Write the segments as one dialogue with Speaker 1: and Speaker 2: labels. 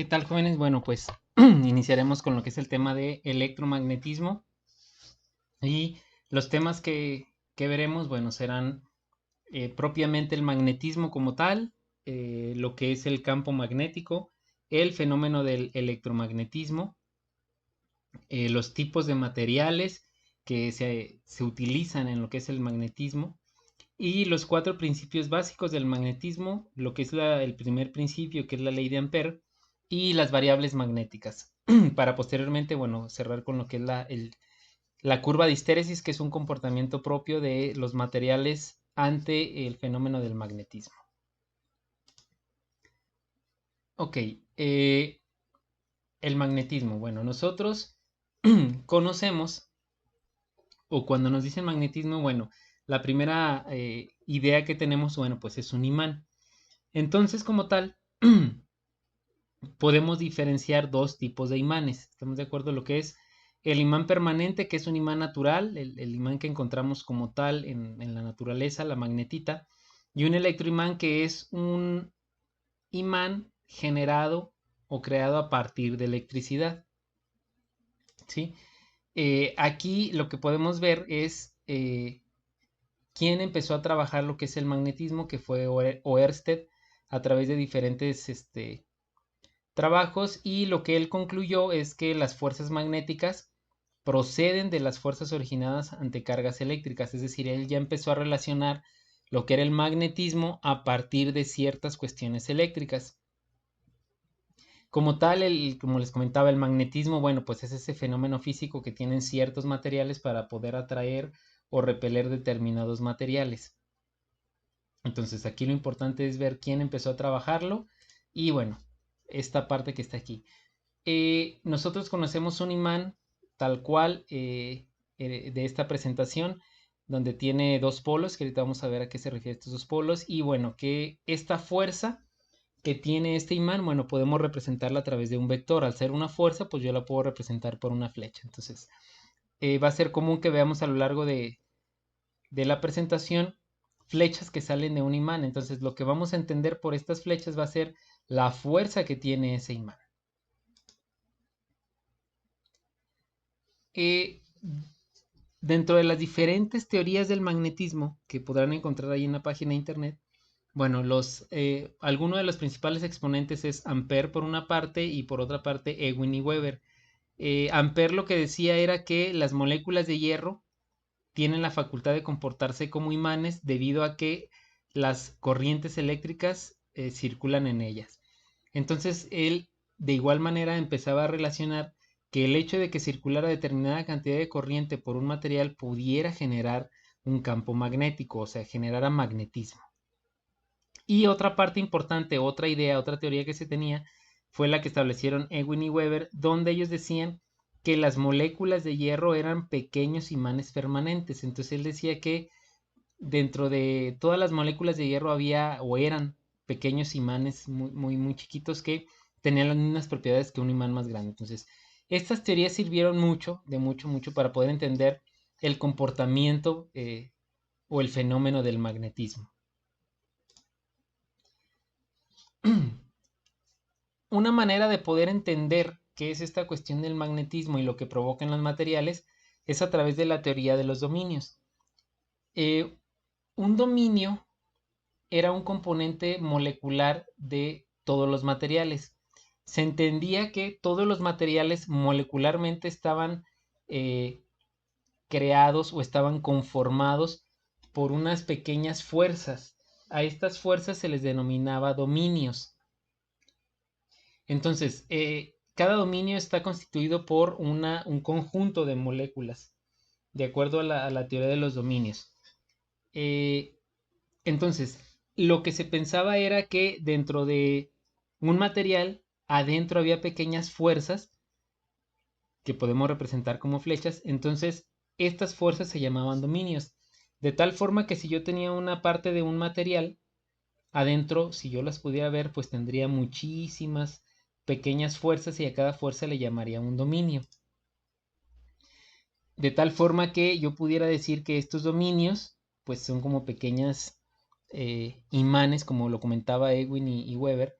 Speaker 1: tal, jóvenes? Bueno, pues iniciaremos con lo que es el tema de electromagnetismo y los temas que veremos, bueno, serán propiamente el magnetismo como tal, lo que es el campo magnético, el fenómeno del electromagnetismo, los tipos de materiales que se utilizan en lo que es el magnetismo y los cuatro principios básicos del magnetismo, lo que es el primer principio, que es la ley de Ampère, y las variables magnéticas, para posteriormente, bueno, cerrar con lo que es la curva de histéresis, que es un comportamiento propio de los materiales ante el fenómeno del magnetismo. Ok, el magnetismo. Bueno, nosotros conocemos, o cuando nos dicen magnetismo, bueno, la primera idea que tenemos, bueno, pues es un imán. Entonces, como tal, podemos diferenciar dos tipos de imanes. ¿Estamos de acuerdo? Lo que es el imán permanente, que es un imán natural, el imán que encontramos como tal en la naturaleza, la magnetita, y un electroimán que es un imán generado o creado a partir de electricidad. ¿Sí? Aquí lo que podemos ver es quién empezó a trabajar lo que es el magnetismo, que fue Oersted, a través de diferentes trabajos, y lo que él concluyó es que las fuerzas magnéticas proceden de las fuerzas originadas ante cargas eléctricas, es decir, él ya empezó a relacionar lo que era el magnetismo a partir de ciertas cuestiones eléctricas. Como tal, como les comentaba, el magnetismo, bueno, pues es ese fenómeno físico que tienen ciertos materiales para poder atraer o repeler determinados materiales. Entonces aquí lo importante es ver quién empezó a trabajarlo y bueno, esta parte que está aquí. Nosotros conocemos un imán tal cual de esta presentación, donde tiene dos polos, que ahorita vamos a ver a qué se refieren estos dos polos, y bueno, que esta fuerza que tiene este imán, bueno, podemos representarla a través de un vector. Al ser una fuerza, pues yo la puedo representar por una flecha. Entonces, va a ser común que veamos a lo largo de la presentación flechas que salen de un imán. Entonces, lo que vamos a entender por estas flechas va a ser la fuerza que tiene ese imán. Eh, Dentro de las diferentes teorías del magnetismo que podrán encontrar ahí en la página de internet, bueno, algunos de los principales exponentes es Ampère por una parte y por otra parte Ewing y Weber. Ampère lo que decía era que las moléculas de hierro tienen la facultad de comportarse como imanes debido a que las corrientes eléctricas circulan en ellas. Entonces él de igual manera empezaba a relacionar que el hecho de que circulara determinada cantidad de corriente por un material pudiera generar un campo magnético, o sea, generara magnetismo. Y otra parte importante, otra idea, otra teoría que se tenía fue la que establecieron Ewing y Weber, donde ellos decían que las moléculas de hierro eran pequeños imanes permanentes. Entonces él decía que dentro de todas las moléculas de hierro había o eran pequeños imanes muy chiquitos que tenían las mismas propiedades que un imán más grande. Entonces, estas teorías sirvieron mucho, de mucho para poder entender el comportamiento o el fenómeno del magnetismo. Una manera de poder entender qué es esta cuestión del magnetismo y lo que provoca en los materiales es a través de la teoría de los dominios. Un dominio era un componente molecular de todos los materiales. Se entendía que todos los materiales molecularmente estaban eh, creados o estaban conformados por unas pequeñas fuerzas. A estas fuerzas se les denominaba dominios. Entonces, cada dominio está constituido por un conjunto de moléculas, de acuerdo a la teoría de los dominios. Eh, entonces, lo que se pensaba era que dentro de un material, adentro había pequeñas fuerzas que podemos representar como flechas. Entonces, estas fuerzas se llamaban dominios. De tal forma que si yo tenía una parte de un material, adentro, si yo las pudiera ver, pues tendría muchísimas pequeñas fuerzas y a cada fuerza le llamaría un dominio. De tal forma que yo pudiera decir que estos dominios, pues son como pequeñas imanes, como lo comentaba Ewing y Weber,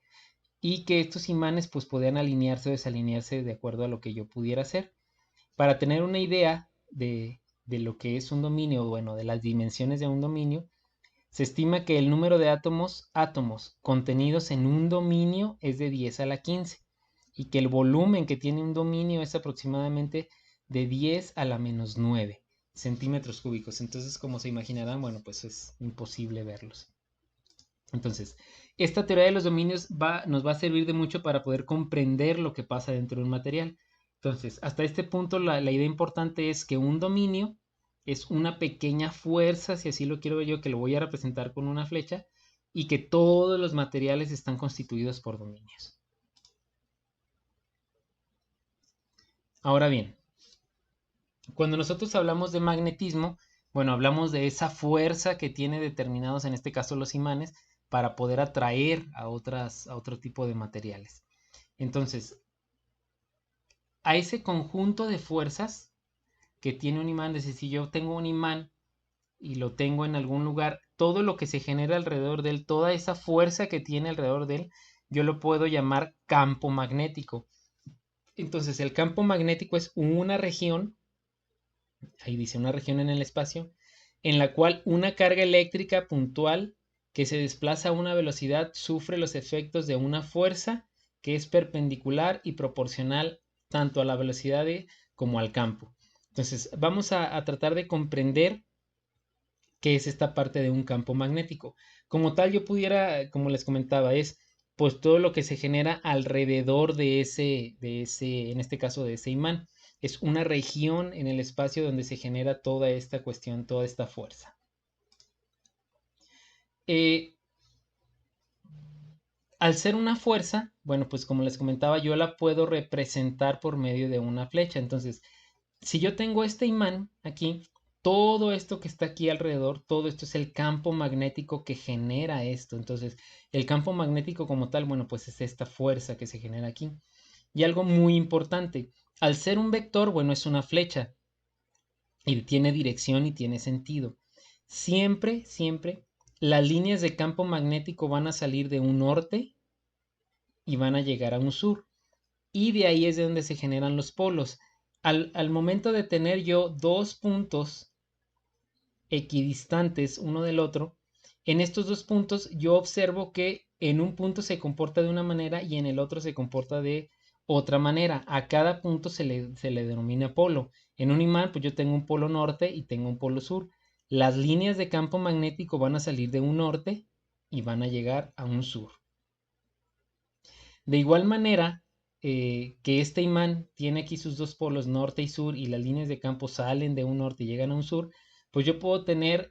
Speaker 1: y que estos imanes pues podían alinearse o desalinearse de acuerdo a lo que yo pudiera hacer. Para tener una idea de lo que es un dominio, bueno, de las dimensiones de un dominio, se estima que el número de átomos contenidos en un dominio es de 10 a la 15 y que el volumen que tiene un dominio es aproximadamente de 10 a la menos 9 centímetros cúbicos. Entonces, como se imaginarán, bueno, pues es imposible verlos. Entonces, esta teoría de los dominios nos va a servir de mucho para poder comprender lo que pasa dentro de un material. Entonces, hasta este punto la idea importante es que un dominio es una pequeña fuerza, si así lo quiero ver yo, que lo voy a representar con una flecha, y que todos los materiales están constituidos por dominios. Ahora bien, cuando nosotros hablamos de magnetismo, bueno, hablamos de esa fuerza que tiene determinados, en este caso los imanes, para poder atraer a otro tipo de materiales. Entonces, a ese conjunto de fuerzas que tiene un imán, es decir, si yo tengo un imán y lo tengo en algún lugar, todo lo que se genera alrededor de él, toda esa fuerza que tiene alrededor de él, yo lo puedo llamar campo magnético. Entonces, el campo magnético es una región, ahí dice una región en el espacio, en la cual una carga eléctrica puntual que se desplaza a una velocidad sufre los efectos de una fuerza que es perpendicular y proporcional tanto a la velocidad como al campo. Entonces, vamos a tratar de comprender qué es esta parte de un campo magnético. Como tal, yo pudiera, como les comentaba, es pues todo lo que se genera alrededor en este caso de ese imán. Es una región en el espacio donde se genera toda esta cuestión, toda esta fuerza. Eh, Al ser una fuerza, bueno, pues como les comentaba, yo la puedo representar por medio de una flecha. Entonces, si yo tengo este imán aquí, todo esto que está aquí alrededor, todo esto es el campo magnético que genera esto. Entonces, el campo magnético como tal, bueno, pues es esta fuerza que se genera aquí. Y algo muy importante, al ser un vector, bueno, es una flecha y tiene dirección y tiene sentido. Siempre, siempre, las líneas de campo magnético van a salir de un norte y van a llegar a un sur. Y de ahí es de donde se generan los polos. Al momento de tener yo dos puntos equidistantes uno del otro, en estos dos puntos yo observo que en un punto se comporta de una manera y en el otro se comporta de otra manera. A cada punto se le denomina polo. En un imán, pues yo tengo un polo norte y tengo un polo sur. Las líneas de campo magnético van a salir de un norte y van a llegar a un sur. De igual manera que este imán tiene aquí sus dos polos norte y sur y las líneas de campo salen de un norte y llegan a un sur, pues yo puedo tener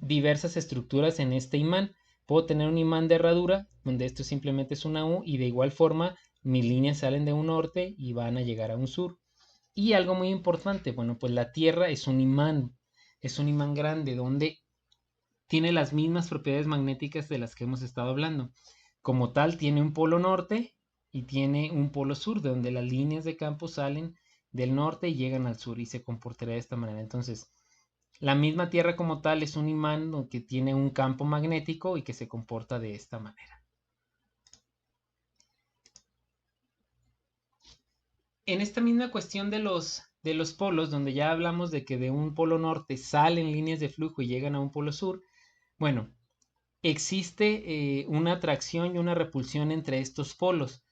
Speaker 1: diversas estructuras en este imán. Puedo tener un imán de herradura, donde esto simplemente es una U y de igual forma mis líneas salen de un norte y van a llegar a un sur. Y algo muy importante, bueno, pues la Tierra es un imán grande donde tiene las mismas propiedades magnéticas de las que hemos estado hablando. Como tal, tiene un polo norte y tiene un polo sur, de donde las líneas de campo salen del norte y llegan al sur y se comportará de esta manera. Entonces, la misma Tierra como tal es un imán que tiene un campo magnético y que se comporta de esta manera. En esta misma cuestión de los polos, donde ya hablamos de que de un polo norte salen líneas de flujo y llegan a un polo sur, bueno, existe una atracción y una repulsión entre estos polos.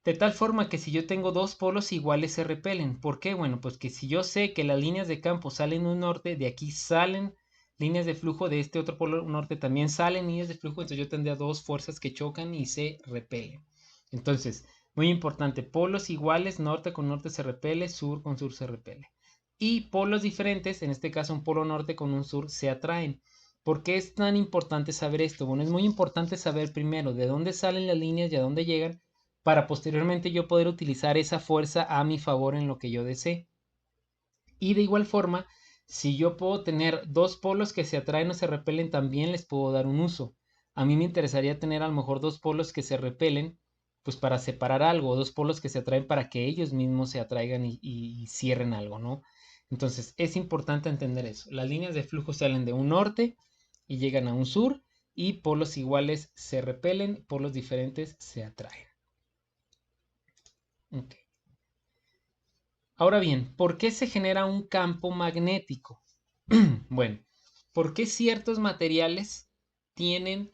Speaker 1: De tal forma que si yo tengo dos polos iguales se repelen. ¿Por qué? Bueno, pues que si yo sé que las líneas de campo salen de un norte, de aquí salen líneas de flujo, de este otro polo norte también salen líneas de flujo, entonces yo tendría dos fuerzas que chocan y se repelen. Entonces, muy importante, polos iguales, norte con norte se repele, sur con sur se repele. Y polos diferentes, en este caso un polo norte con un sur, se atraen. ¿Por qué es tan importante saber esto? Bueno, es muy importante saber primero de dónde salen las líneas y a dónde llegan para posteriormente yo poder utilizar esa fuerza a mi favor en lo que yo desee. Y de igual forma, si yo puedo tener dos polos que se atraen o se repelen, también les puedo dar un uso. A mí me interesaría tener a lo mejor dos polos que se repelen, pues para separar algo, dos polos que se atraen para que ellos mismos se atraigan y cierren algo, ¿no? Entonces es importante entender eso. Las líneas de flujo salen de un norte y llegan a un sur, y polos iguales se repelen, polos diferentes se atraen. Okay. Ahora bien, ¿por qué se genera un campo magnético? Bueno, ¿por qué ciertos materiales tienen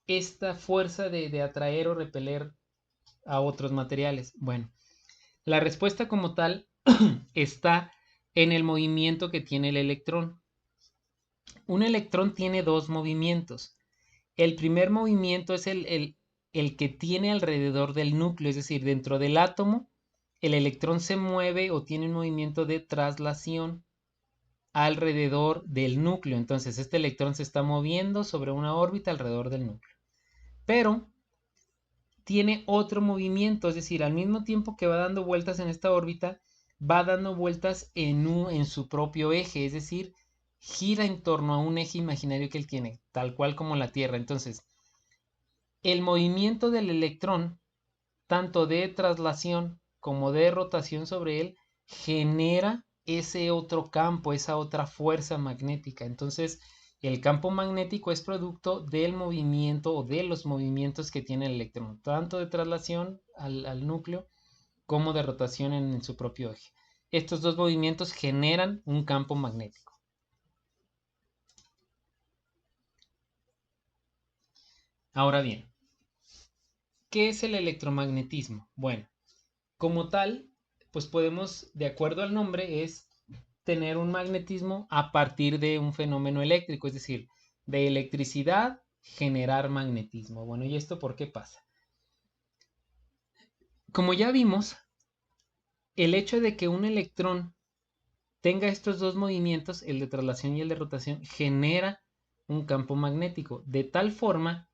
Speaker 1: esta fuerza de atraer o repeler a otros materiales? Bueno, la respuesta como tal está en el movimiento que tiene el electrón. Un electrón tiene dos movimientos. El primer movimiento es el que tiene alrededor del núcleo, es decir, dentro del átomo, el electrón se mueve o tiene un movimiento de traslación alrededor del núcleo. Entonces, este electrón se está moviendo sobre una órbita alrededor del núcleo. Pero tiene otro movimiento, es decir, al mismo tiempo que va dando vueltas en esta órbita, va dando vueltas en su propio eje, es decir, gira en torno a un eje imaginario que él tiene, tal cual como la Tierra. Entonces, el movimiento del electrón, tanto de traslación como de rotación sobre él, genera ese otro campo, esa otra fuerza magnética. Entonces, el campo magnético es producto del movimiento o de los movimientos que tiene el electrón, tanto de traslación al núcleo como de rotación en su propio eje. Estos dos movimientos generan un campo magnético. Ahora bien, ¿qué es el electromagnetismo? Bueno, como tal, pues podemos, de acuerdo al nombre, es tener un magnetismo a partir de un fenómeno eléctrico, es decir, de electricidad generar magnetismo. Bueno, ¿y esto por qué pasa? Como ya vimos, el hecho de que un electrón tenga estos dos movimientos, el de traslación y el de rotación, genera un campo magnético, de tal forma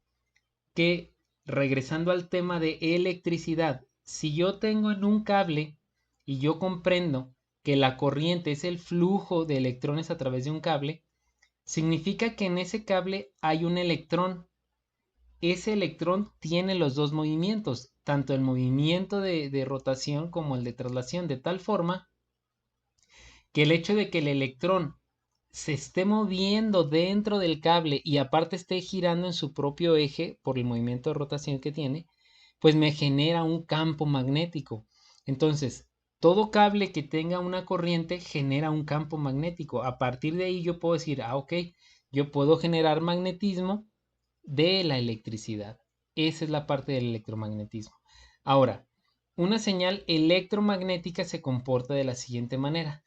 Speaker 1: que, regresando al tema de electricidad, si yo tengo en un cable y yo comprendo que la corriente es el flujo de electrones a través de un cable, significa que en ese cable hay un electrón. Ese electrón tiene los dos movimientos, tanto el movimiento de rotación como el de traslación, de tal forma que el hecho de que el electrón se esté moviendo dentro del cable y aparte esté girando en su propio eje por el movimiento de rotación que tiene, pues me genera un campo magnético. Entonces, todo cable que tenga una corriente genera un campo magnético. A partir de ahí yo puedo decir, ok, yo puedo generar magnetismo de la electricidad. Esa es la parte del electromagnetismo. Ahora, una señal electromagnética se comporta de la siguiente manera.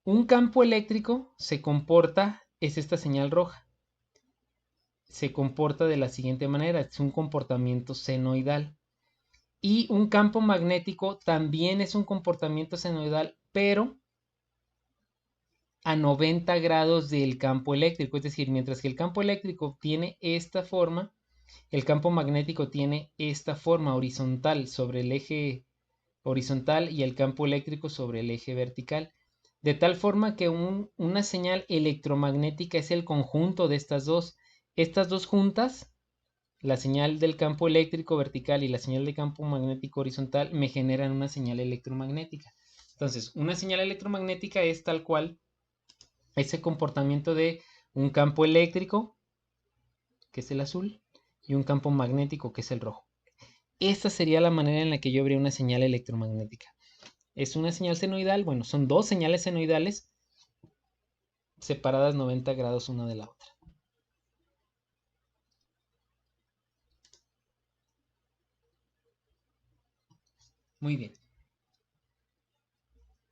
Speaker 1: Un campo eléctrico se comporta, es esta señal roja, se comporta de la siguiente manera, es un comportamiento senoidal. Y un campo magnético también es un comportamiento senoidal, pero a 90 grados del campo eléctrico. Es decir, mientras que el campo eléctrico tiene esta forma, el campo magnético tiene esta forma horizontal sobre el eje horizontal y el campo eléctrico sobre el eje vertical. De tal forma que una señal electromagnética es el conjunto de estas dos. Estas dos juntas, la señal del campo eléctrico vertical y la señal de campo magnético horizontal, me generan una señal electromagnética. Entonces, una señal electromagnética es tal cual ese comportamiento de un campo eléctrico, que es el azul, y un campo magnético, que es el rojo. Esta sería la manera en la que yo vería una señal electromagnética. Es una señal senoidal, bueno, son dos señales senoidales separadas 90 grados una de la otra. Muy bien.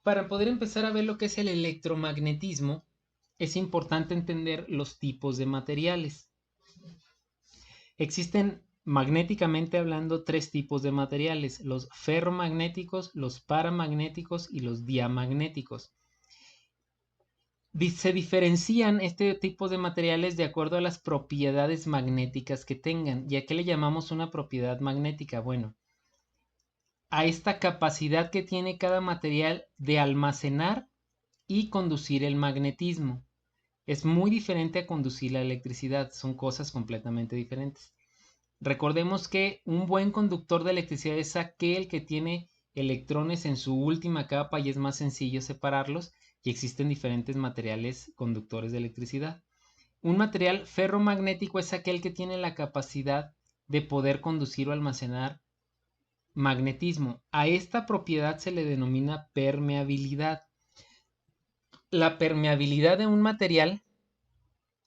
Speaker 1: Para poder empezar a ver lo que es el electromagnetismo, es importante entender los tipos de materiales. Existen, magnéticamente hablando, tres tipos de materiales: los ferromagnéticos, los paramagnéticos y los diamagnéticos. Se diferencian este tipo de materiales de acuerdo a las propiedades magnéticas que tengan. ¿Y a qué le llamamos una propiedad magnética? Bueno, a esta capacidad que tiene cada material de almacenar y conducir el magnetismo. Es muy diferente a conducir la electricidad, son cosas completamente diferentes. Recordemos que un buen conductor de electricidad es aquel que tiene electrones en su última capa y es más sencillo separarlos, y existen diferentes materiales conductores de electricidad. Un material ferromagnético es aquel que tiene la capacidad de poder conducir o almacenar magnetismo. A esta propiedad se le denomina permeabilidad. La permeabilidad de un material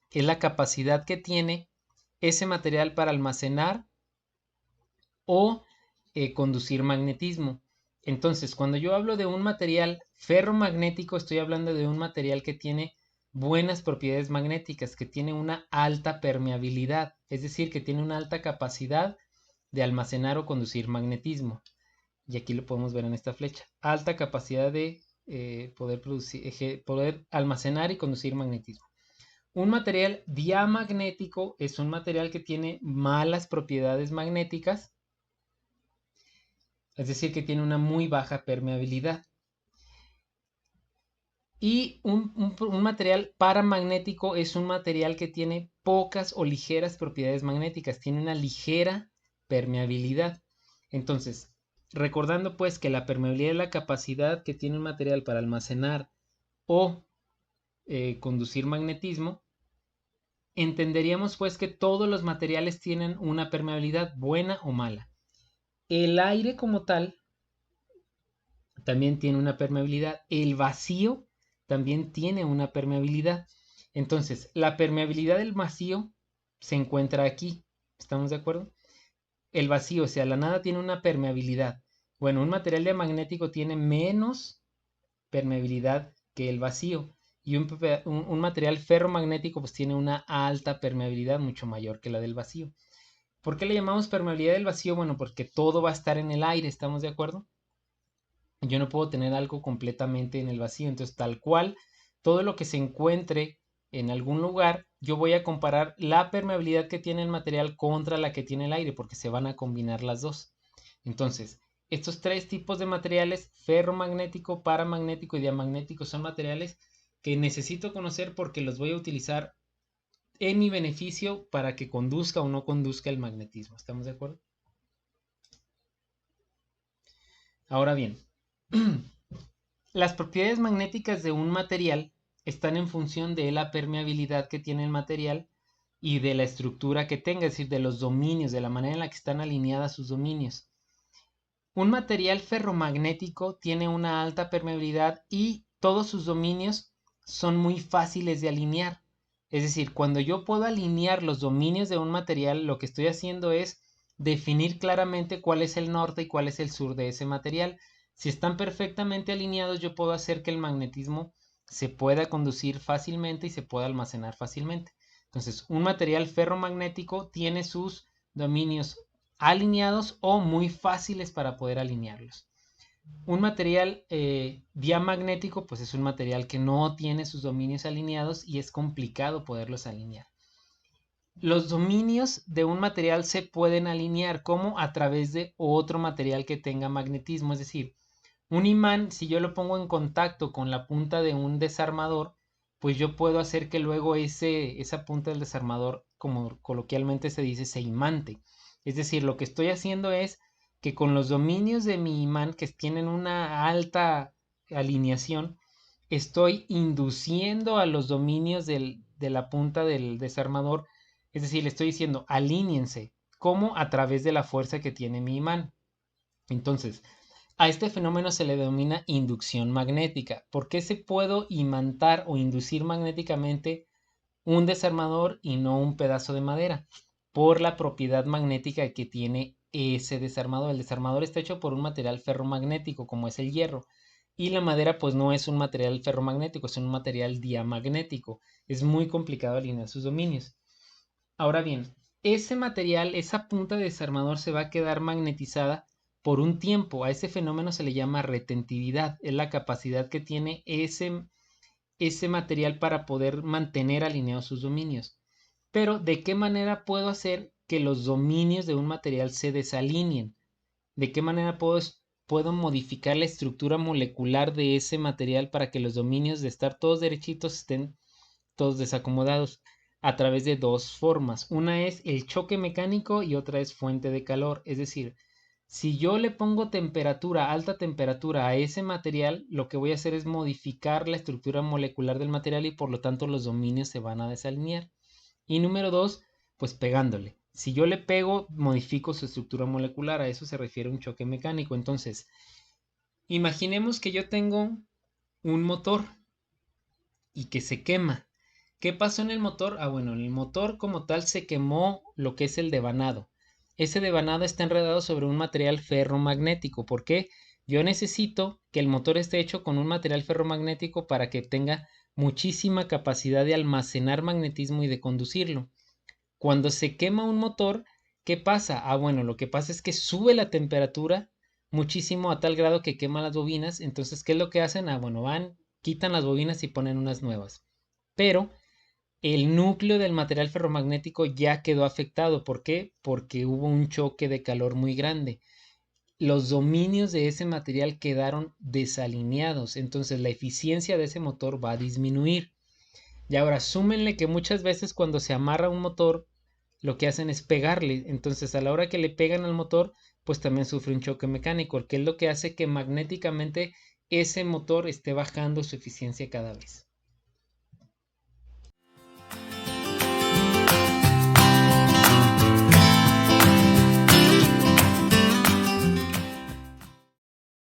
Speaker 1: es la capacidad que tiene ese material para almacenar o conducir magnetismo. Entonces, cuando yo hablo de un material ferromagnético, estoy hablando de un material que tiene buenas propiedades magnéticas, que tiene una alta permeabilidad, es decir, que tiene una alta capacidad de almacenar o conducir magnetismo. Y aquí lo podemos ver en esta flecha. Alta capacidad de poder almacenar y conducir magnetismo. Un material diamagnético es un material que tiene malas propiedades magnéticas, es decir, que tiene una muy baja permeabilidad. Y un material paramagnético es un material que tiene pocas o ligeras propiedades magnéticas, tiene una ligera permeabilidad. Entonces, recordando pues que la permeabilidad es la capacidad que tiene un material para almacenar o conducir magnetismo, entenderíamos pues que todos los materiales tienen una permeabilidad buena o mala. El aire como tal también tiene una permeabilidad. El vacío también tiene una permeabilidad. Entonces, la permeabilidad del vacío se encuentra aquí. ¿Estamos de acuerdo? El vacío, o sea, la nada tiene una permeabilidad. Bueno, un material diamagnético tiene menos permeabilidad que el vacío. Y un material ferromagnético pues tiene una alta permeabilidad mucho mayor que la del vacío. ¿Por qué le llamamos permeabilidad del vacío? Bueno, porque todo va a estar en el aire, ¿estamos de acuerdo? Yo no puedo tener algo completamente en el vacío, entonces tal cual, todo lo que se encuentre en algún lugar, yo voy a comparar la permeabilidad que tiene el material contra la que tiene el aire, porque se van a combinar las dos. Entonces, estos tres tipos de materiales, ferromagnético, paramagnético y diamagnético, son materiales que necesito conocer porque los voy a utilizar en mi beneficio para que conduzca o no conduzca el magnetismo. ¿Estamos de acuerdo? Ahora bien, las propiedades magnéticas de un material están en función de la permeabilidad que tiene el material y de la estructura que tenga, es decir, de los dominios, de la manera en la que están alineadas sus dominios. Un material ferromagnético tiene una alta permeabilidad y todos sus dominios son muy fáciles de alinear. Es decir, cuando yo puedo alinear los dominios de un material, lo que estoy haciendo es definir claramente cuál es el norte y cuál es el sur de ese material. Si están perfectamente alineados, yo puedo hacer que el magnetismo se pueda conducir fácilmente y se pueda almacenar fácilmente. Entonces, un material ferromagnético tiene sus dominios alineados o muy fáciles para poder alinearlos. Un material diamagnético pues es un material que no tiene sus dominios alineados y es complicado poderlos alinear. Los dominios de un material se pueden alinear como a través de otro material que tenga magnetismo, es decir, un imán, si yo lo pongo en contacto con la punta de un desarmador, pues yo puedo hacer que luego esa punta del desarmador, como coloquialmente se dice, se imante. Es decir, lo que estoy haciendo es que con los dominios de mi imán, que tienen una alta alineación, estoy induciendo a los dominios de la punta del desarmador. Es decir, le estoy diciendo, alíñense, como a través de la fuerza que tiene mi imán. Entonces, a este fenómeno se le denomina inducción magnética. ¿Por qué se puede imantar o inducir magnéticamente un desarmador y no un pedazo de madera? Por la propiedad magnética que tiene ese desarmador. El desarmador está hecho por un material ferromagnético, como es el hierro. Y la madera pues no es un material ferromagnético, es un material diamagnético. Es muy complicado alinear sus dominios. Ahora bien, ese material, esa punta de desarmador se va a quedar magnetizada por un tiempo. A ese fenómeno se le llama retentividad. Es la capacidad que tiene ese material para poder mantener alineados sus dominios. Pero, ¿de qué manera puedo hacer que los dominios de un material se desalineen? ¿De qué manera puedo modificar la estructura molecular de ese material para que los dominios de estar todos derechitos estén todos desacomodados? A través de dos formas. Una es el choque mecánico y otra es fuente de calor. Es decir, si yo le pongo temperatura, alta temperatura a ese material, lo que voy a hacer es modificar la estructura molecular del material y por lo tanto los dominios se van a desalinear. Y número 2, pues pegándole. Si yo le pego, modifico su estructura molecular, a eso se refiere un choque mecánico. Entonces, imaginemos que yo tengo un motor y que se quema. ¿Qué pasó en el motor? Ah, bueno, en el motor como tal se quemó lo que es el devanado. Ese devanado está enredado sobre un material ferromagnético. ¿Por qué? Yo necesito que el motor esté hecho con un material ferromagnético para que tenga muchísima capacidad de almacenar magnetismo y de conducirlo. Cuando se quema un motor, ¿qué pasa? Ah, bueno, lo que pasa es que sube la temperatura muchísimo a tal grado que quema las bobinas. Entonces, ¿qué es lo que hacen? Ah, bueno, van, quitan las bobinas y ponen unas nuevas. Pero el núcleo del material ferromagnético ya quedó afectado. ¿Por qué? Porque hubo un choque de calor muy grande. Los dominios de ese material quedaron desalineados. Entonces, la eficiencia de ese motor va a disminuir. Y ahora, súmenle que muchas veces cuando se amarra un motor, lo que hacen es pegarle. Entonces, a la hora que le pegan al motor, pues también sufre un choque mecánico, que es lo que hace que magnéticamente ese motor esté bajando su eficiencia cada vez.